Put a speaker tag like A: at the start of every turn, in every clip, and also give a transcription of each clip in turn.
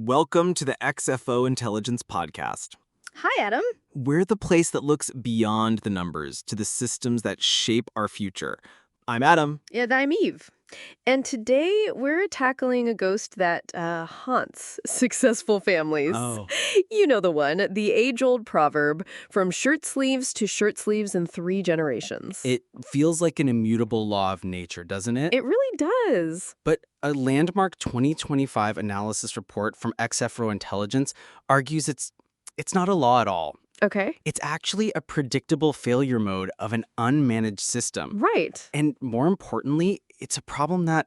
A: Welcome to the XFO Intelligence podcast.
B: Hi, Adam.
A: We're the place that looks beyond the numbers to the systems that shape our future. I'm Adam.
B: And I'm Eve. And today we're tackling a ghost that haunts successful families.
A: Oh.
B: You know the one, the age-old proverb, from shirt sleeves to shirt sleeves in 3 generations.
A: It feels like an immutable law of nature, doesn't it?
B: It really does.
A: But a landmark 2025 analysis report from XFO Intelligence argues it's not a law at all.
B: Okay.
A: It's actually a predictable failure mode of an unmanaged system.
B: Right.
A: And more importantly, it's a problem that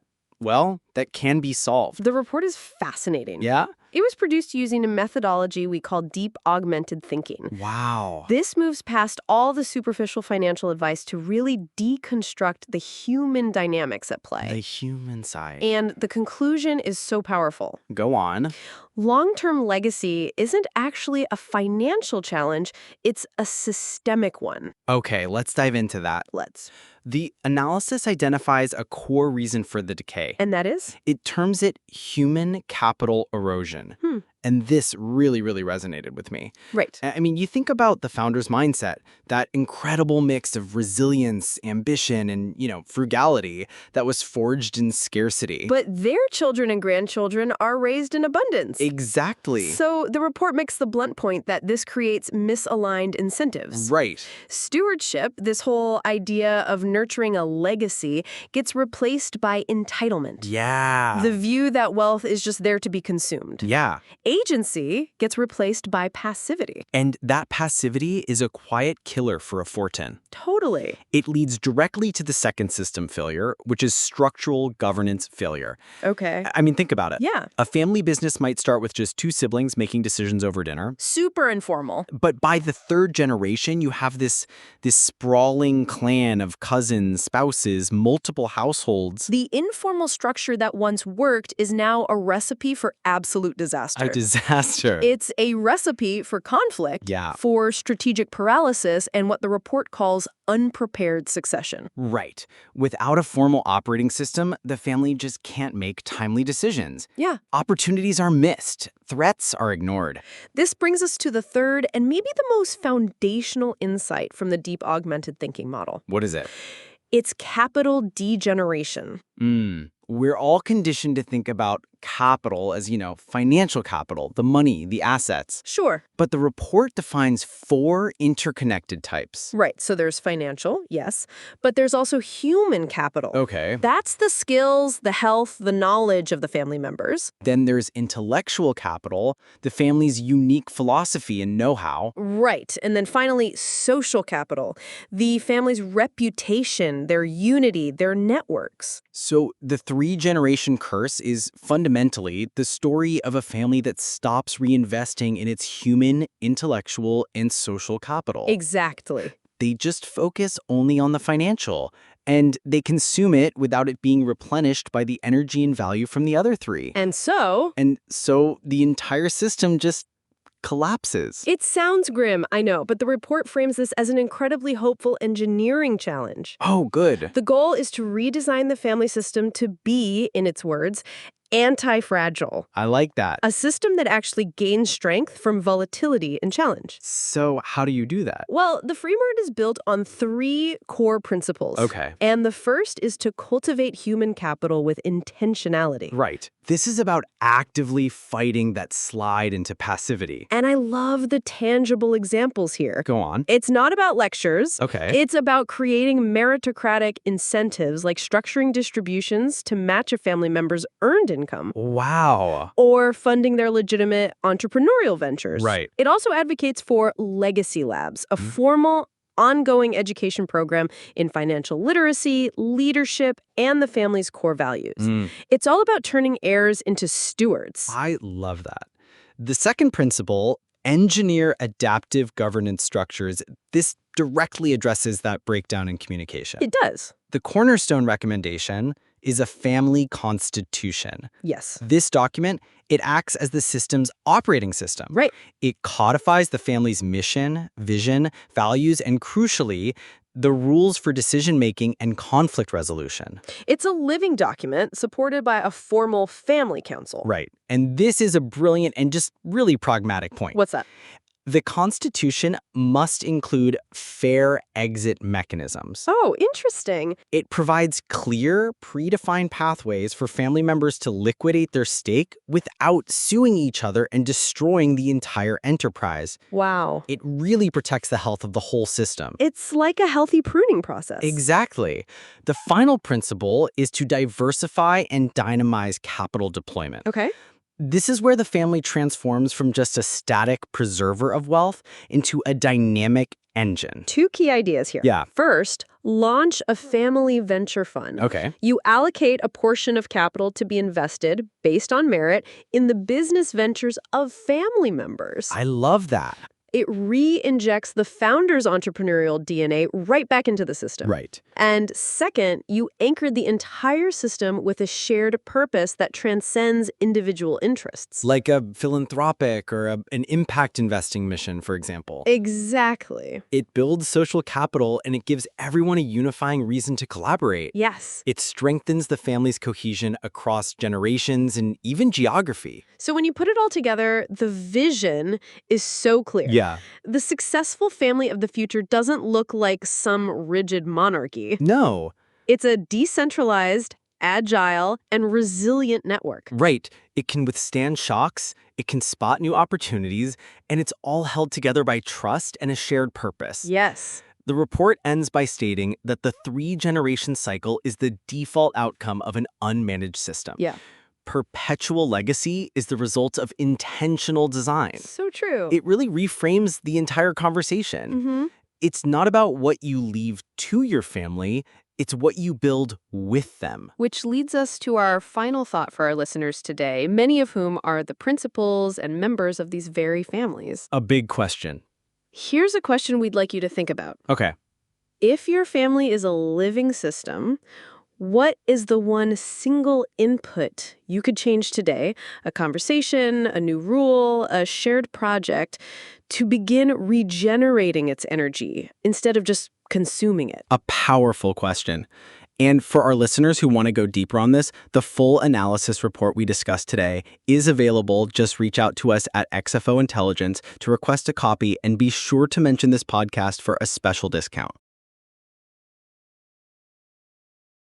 A: can be solved.
B: The report is fascinating.
A: Yeah?
B: It was produced using a methodology we call Deep Augmented Thinking.
A: Wow.
B: This moves past all the superficial financial advice to really deconstruct the human dynamics at play.
A: The human side.
B: And the conclusion is so powerful.
A: Go on.
B: Long-term legacy isn't actually a financial challenge, it's a systemic one.
A: Okay, let's dive into that.
B: Let's.
A: The analysis identifies a core reason for the decay.
B: And that is?
A: It terms it human capital erosion. And this really, really resonated with me.
B: Right.
A: I mean, you think about the founder's mindset, that incredible mix of resilience, ambition, and, frugality that was forged in scarcity.
B: But their children and grandchildren are raised in abundance.
A: Exactly.
B: So the report makes the blunt point that this creates misaligned incentives.
A: Right.
B: Stewardship, this whole idea of nurturing a legacy, gets replaced by entitlement.
A: Yeah.
B: The view that wealth is just there to be consumed.
A: Yeah.
B: Agency gets replaced by passivity.
A: And that passivity is a quiet killer for a fortune.
B: Totally.
A: It leads directly to the second system failure, which is structural governance failure.
B: Okay.
A: I mean, think about it.
B: Yeah.
A: A family business might start with just 2 siblings making decisions over dinner.
B: Super informal.
A: But by the 3rd generation, you have this sprawling clan of cousins, spouses, multiple households.
B: The informal structure that once worked is now a recipe for absolute disaster.
A: A disaster.
B: It's a recipe for conflict,
A: Yeah.
B: for strategic paralysis, and what the report calls unprepared succession.
A: Right. Without a formal operating system, the family just can't make timely decisions.
B: Yeah.
A: Opportunities are missed. Threats are ignored.
B: This brings us to the third and maybe the most foundational insight from the Deep Augmented Thinking model.
A: What is it?
B: It's capital degeneration.
A: We're all conditioned to think about capital as, financial capital, the money, the assets.
B: Sure.
A: But the report defines 4 interconnected types.
B: Right. So there's financial, yes, but there's also human capital.
A: Okay.
B: That's the skills, the health, the knowledge of the family members.
A: Then there's intellectual capital, the family's unique philosophy and know-how.
B: Right. And then finally, social capital, the family's reputation, their unity, their networks.
A: So the 3-generation curse is fundamentally the story of a family that stops reinvesting in its human, intellectual, and social capital.
B: Exactly.
A: They just focus only on the financial, and they consume it without it being replenished by the energy and value from the other 3.
B: And so
A: the entire system just collapses.
B: It sounds grim, I know, but the report frames this as an incredibly hopeful engineering challenge.
A: Oh, good.
B: The goal is to redesign the family system to be, in its words, anti-fragile.
A: I like that.
B: A system that actually gains strength from volatility and challenge.
A: So how do you do that?
B: Well, the framework is built on 3 core principles.
A: Okay.
B: And the first is to cultivate human capital with intentionality.
A: Right. This is about actively fighting that slide into passivity.
B: And I love the tangible examples here.
A: Go on.
B: It's not about lectures.
A: Okay.
B: It's about creating meritocratic incentives, like structuring distributions to match a family member's earned income.
A: Wow.
B: Or funding their legitimate entrepreneurial ventures.
A: Right.
B: It also advocates for legacy labs, a formal, ongoing education program in financial literacy, leadership, and the family's core values. It's all about turning heirs into stewards.
A: I love that. The second principle, engineer adaptive governance structures. This directly addresses that breakdown in communication.
B: It does.
A: The cornerstone recommendation is a family constitution.
B: Yes.
A: This document, it acts as the system's operating system.
B: Right.
A: It codifies the family's mission, vision, values, and crucially, the rules for decision-making and conflict resolution.
B: It's a living document supported by a formal family council.
A: Right. And this is a brilliant and just really pragmatic point.
B: What's that?
A: The Constitution must include fair exit mechanisms.
B: Oh, interesting.
A: It provides clear, predefined pathways for family members to liquidate their stake without suing each other and destroying the entire enterprise.
B: Wow.
A: It really protects the health of the whole system.
B: It's like a healthy pruning process.
A: Exactly. The final principle is to diversify and dynamize capital deployment.
B: Okay.
A: This is where the family transforms from just a static preserver of wealth into a dynamic engine.
B: Two key ideas here.
A: Yeah.
B: First, launch a family venture fund.
A: Okay.
B: You allocate a portion of capital to be invested, based on merit, in the business ventures of family members.
A: I love that.
B: It re-injects the founder's entrepreneurial DNA right back into the system.
A: Right.
B: And second, you anchored the entire system with a shared purpose that transcends individual interests.
A: Like a philanthropic or an impact investing mission, for example.
B: Exactly.
A: It builds social capital and it gives everyone a unifying reason to collaborate.
B: Yes.
A: It strengthens the family's cohesion across generations and even geography.
B: So when you put it all together, the vision is so clear.
A: Yeah.
B: The successful family of the future doesn't look like some rigid monarchy.
A: No.
B: It's a decentralized, agile, and resilient network.
A: Right. It can withstand shocks, it can spot new opportunities, and it's all held together by trust and a shared purpose.
B: Yes.
A: The report ends by stating that the 3-generation cycle is the default outcome of an unmanaged system.
B: Yeah.
A: Perpetual legacy is the result of intentional design.
B: So true.
A: It really reframes the entire conversation.
B: Mm-hmm.
A: It's not about what you leave to your family, it's what you build with them.
B: Which leads us to our final thought for our listeners today, many of whom are the principals and members of these very families.
A: A big question.
B: Here's a question we'd like you to think about.
A: Okay.
B: If your family is a living system, what is the one single input you could change today, a conversation, a new rule, a shared project, to begin regenerating its energy instead of just consuming it?
A: A powerful question. And for our listeners who want to go deeper on this, the full analysis report we discussed today is available. Just reach out to us at XFO Intelligence to request a copy and be sure to mention this podcast for a special discount.